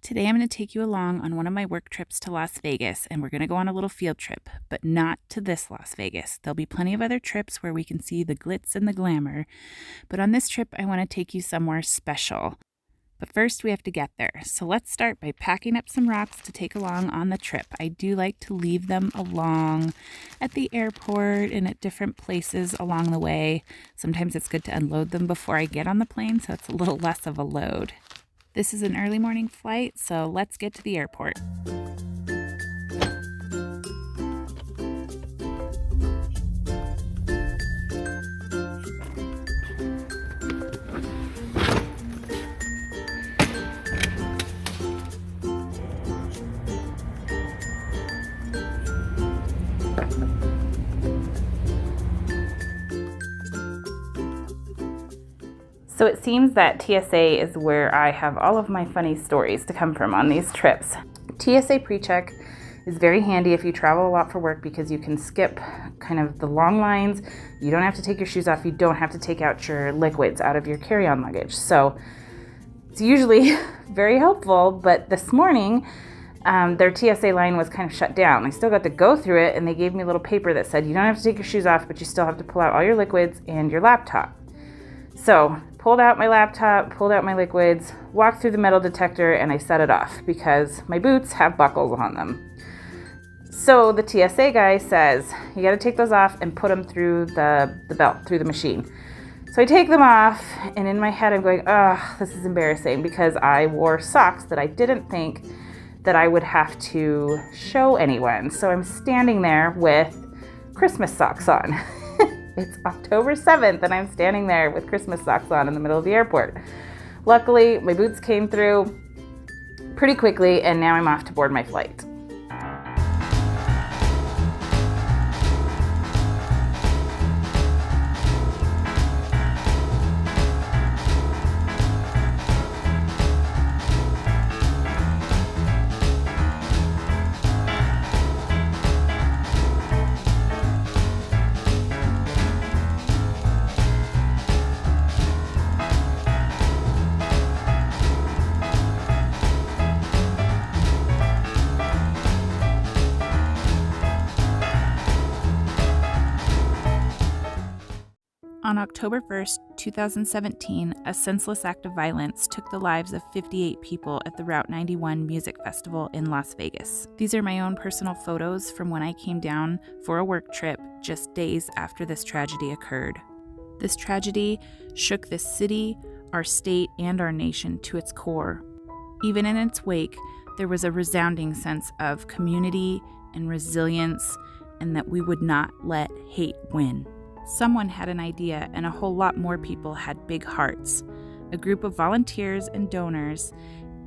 Today I'm going to take you along on one of my work trips to Las Vegas, and we're going to go on a little field trip, but not to this Las Vegas. There'll be plenty of other trips where we can see the glitz and the glamour, but on this trip I want to take you somewhere special. But first we have to get there, so let's start by packing up some rocks to take along on the trip. I do like to leave them along at the airport and at different places along the way. Sometimes it's good to unload them before I get on the plane, so it's a little less of a load. This is an early morning flight, so let's get to the airport. So it seems that TSA is where I have all of my funny stories to come from on these trips. TSA PreCheck is very handy if you travel a lot for work because you can skip kind of the long lines. You don't have to take your shoes off. You don't have to take out your liquids out of your carry-on luggage. So it's usually very helpful, but this morning their TSA line was kind of shut down. I still got to go through it, and they gave me a little paper that said you don't have to take your shoes off, but you still have to pull out all your liquids and your laptop. So pulled out my laptop, pulled out my liquids, walked through the metal detector, and I set it off because my boots have buckles on them. So the TSA guy says, you got to take those off and put them through the belt, through the machine. So I take them off, and in my head I'm going, oh, this is embarrassing because I wore socks that I didn't think that I would have to show anyone. So I'm standing there with Christmas socks on. It's October 7th, and I'm standing there with Christmas socks on in the middle of the airport. Luckily, my boots came through pretty quickly, and now I'm off to board my flight. On October 1st, 2017, a senseless act of violence took the lives of 58 people at the Route 91 Music Festival in Las Vegas. These are my own personal photos from when I came down for a work trip just days after this tragedy occurred. This tragedy shook this city, our state, and our nation to its core. Even in its wake, there was a resounding sense of community and resilience, and that we would not let hate win. Someone had an idea, and a whole lot more people had big hearts. A group of volunteers and donors,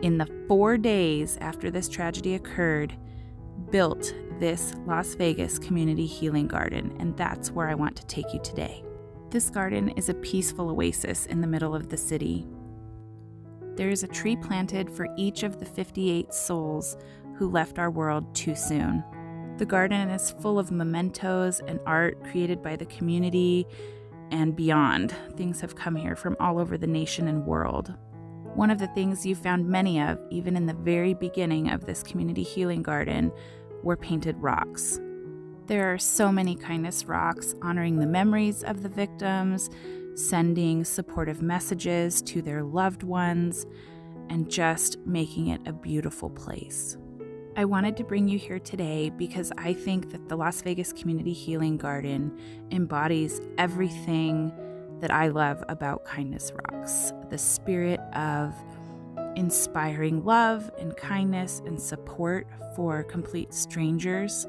in the 4 days after this tragedy occurred, built this Las Vegas Community Healing Garden, and that's where I want to take you today. This garden is a peaceful oasis in the middle of the city. There is a tree planted for each of the 58 souls who left our world too soon. The garden is full of mementos and art created by the community and beyond. Things have come here from all over the nation and world. One of the things you found many of, even in the very beginning of this community healing garden, were painted rocks. There are so many kindness rocks honoring the memories of the victims, sending supportive messages to their loved ones, and just making it a beautiful place. I wanted to bring you here today because I think that the Las Vegas Community Healing Garden embodies everything that I love about Kindness Rocks. The spirit of inspiring love and kindness and support for complete strangers.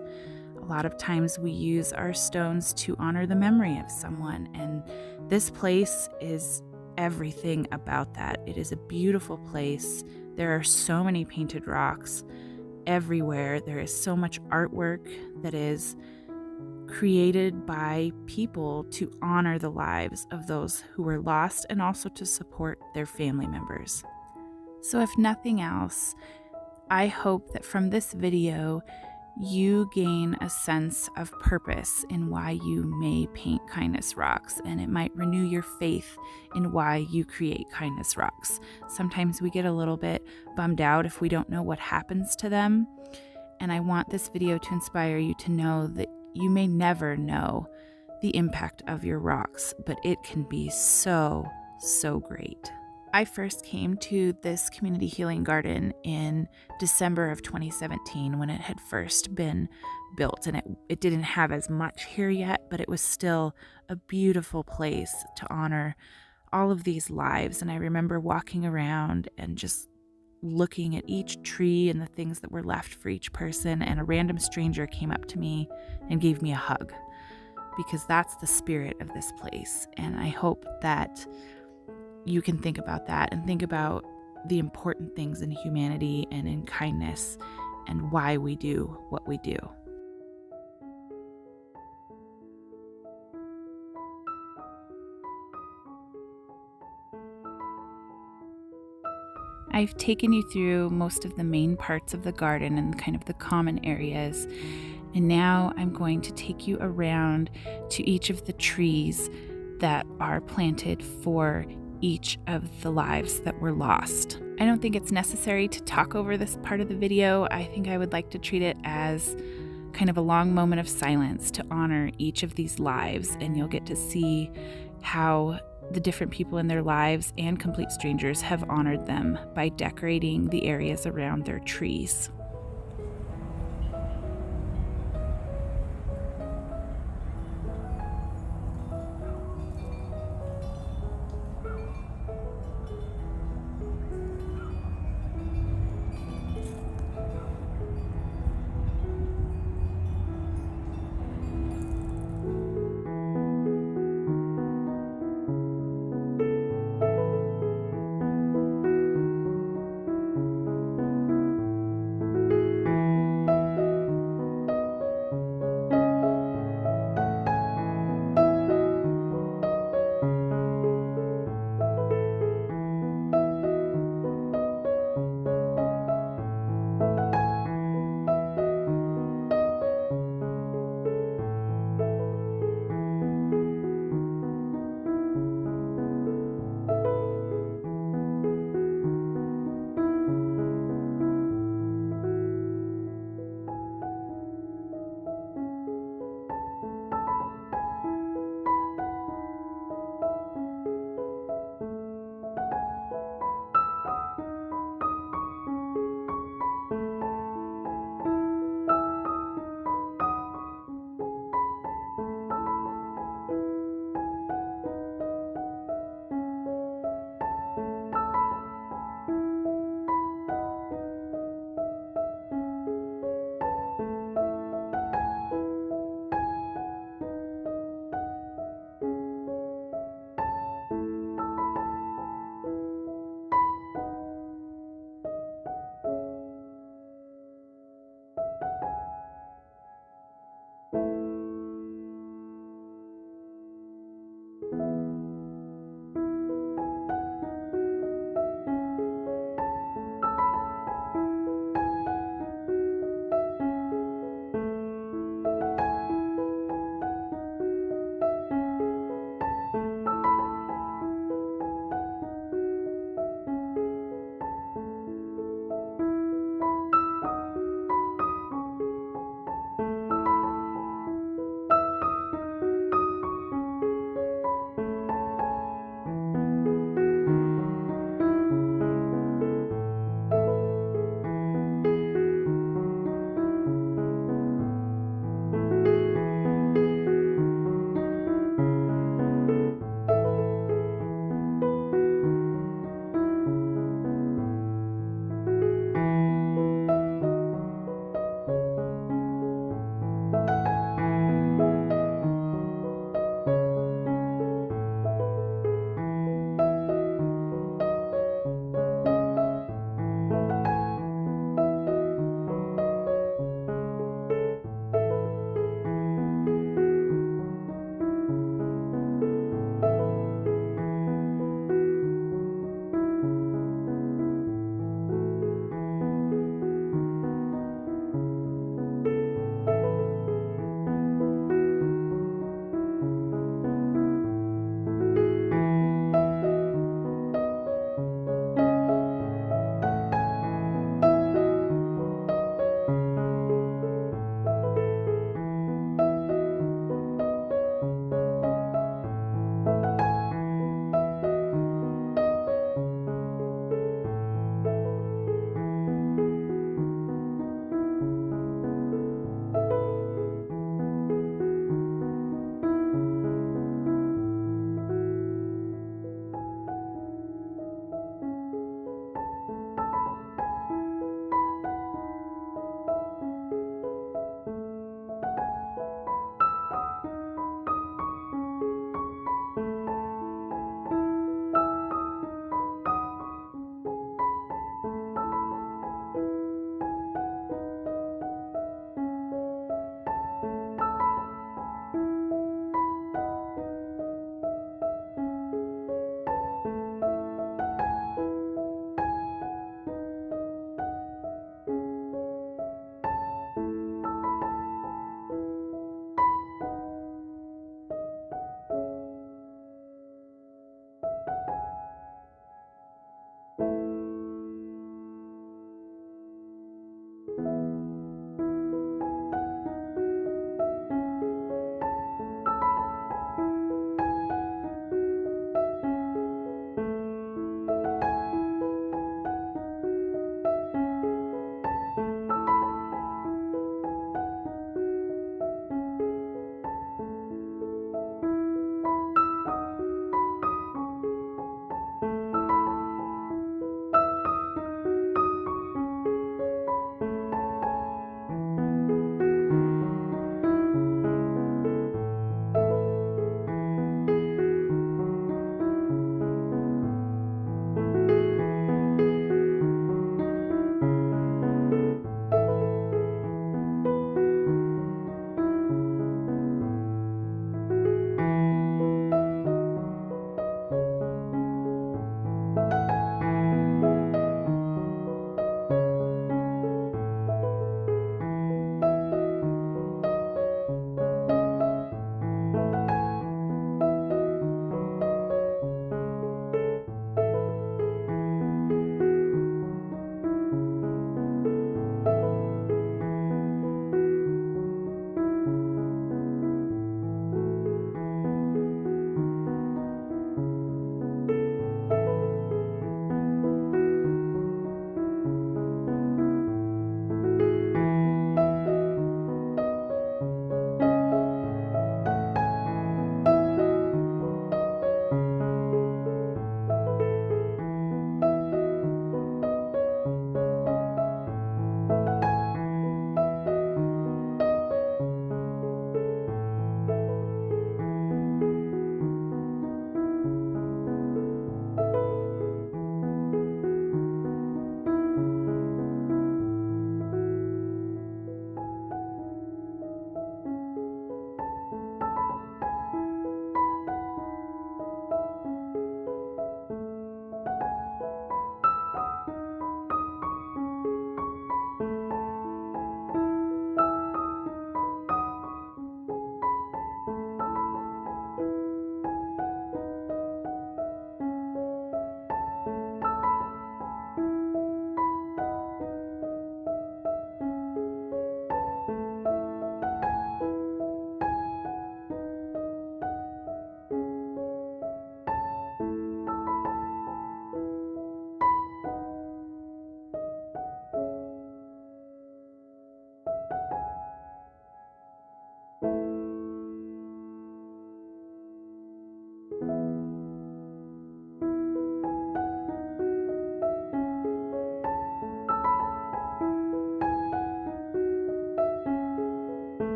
A lot of times we use our stones to honor the memory of someone, and this place is everything about that. It is a beautiful place. There are so many painted rocks everywhere. There is so much artwork that is created by people to honor the lives of those who were lost and also to support their family members. So if nothing else, I hope that from this video you gain a sense of purpose in why you may paint kindness rocks, and it might renew your faith in why you create kindness rocks. Sometimes we get a little bit bummed out if we don't know what happens to them, and I want this video to inspire you to know that you may never know the impact of your rocks, but it can be so, so great. I first came to this community healing garden in December of 2017 when it had first been built, and it didn't have as much here yet, but it was still a beautiful place to honor all of these lives. And I remember walking around and just looking at each tree and the things that were left for each person, and a random stranger came up to me and gave me a hug, because that's the spirit of this place. And I hope that you can think about that and think about the important things in humanity and in kindness and why we do what we do. I've taken you through most of the main parts of the garden and kind of the common areas, and now I'm going to take you around to each of the trees that are planted for each of the lives that were lost. I don't think it's necessary to talk over this part of the video. I think I would like to treat it as kind of a long moment of silence to honor each of these lives, and you'll get to see how the different people in their lives and complete strangers have honored them by decorating the areas around their trees.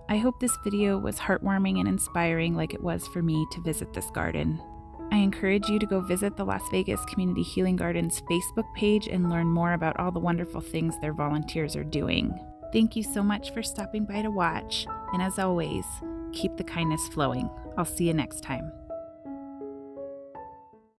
I hope this video was heartwarming and inspiring like it was for me to visit this garden. I encourage you to go visit the Las Vegas Community Healing Gardens Facebook page and learn more about all the wonderful things their volunteers are doing. Thank you so much for stopping by to watch, and as always, keep the kindness flowing. I'll see you next time.